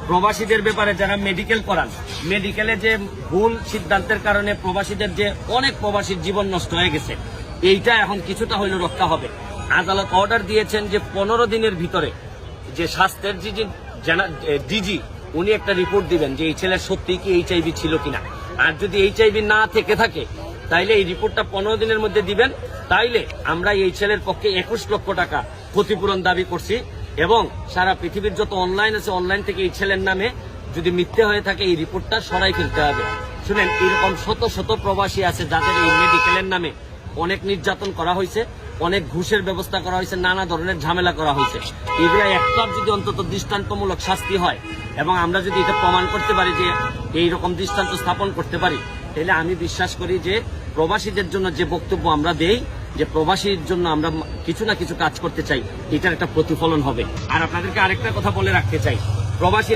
প্রবাসীদের ব্যাপারে যারা মেডিকেল করান, মেডিকেলে যে ভুল সিদ্ধান্তের কারণে প্রবাসীদের যে অনেক প্রবাসীর জীবন নষ্ট হয়ে গেছে, এইটা এখন কিছুটা হইলেও রক্ষা হবে। আদালত অর্ডার দিয়েছেন যে 15 দিনের ভিতরে যে স্বাস্থ্যের ডিজি উনি একটা রিপোর্ট দিবেন যে এই ছেলের সত্যি কি এইচআইভি ছিল কিনা। আর যদি এইচআইভি না থেকে থাকে তাইলে এই রিপোর্টটা 15 দিনের মধ্যে দিবেন। তাইলে আমরা এই ছেলের পক্ষে 21 লক্ষ টাকা ক্ষতিপূরণ দাবি করছি এবং সারা পৃথিবীর যত অনলাইন আছে অনলাইন থেকে এই ছেলের নামে যদি মিথ্যে হয়ে থাকে এই রিপোর্টটা সরাই ফেলতে হবে। শুনেন, এরকম শত শত প্রবাসী আছে যাদের এই মেডিকেলের নামে অনেক নির্যাতন করা হয়েছে, অনেক ঘুষের ব্যবস্থা করা হয়েছে, নানা ধরনের ঝামেলা করা হয়েছে। এগুলা একটার যদি অন্তত দৃষ্টান্তমূলক শাস্তি হয় এবং আমরা যদি এটা প্রমাণ করতে পারি যে এইরকম দৃষ্টান্ত স্থাপন করতে পারি, তাহলে আমি বিশ্বাস করি যে প্রবাসীদের জন্য যে বক্তব্য আমরা দেই যে প্রবাসীর জন্য আমরা কিছু না কিছু কাজ করতে চাই, এটার একটা প্রতিফলন হবে। আর আপনাদেরকে আরেকটা কথা বলে রাখতে চাই, প্রবাসী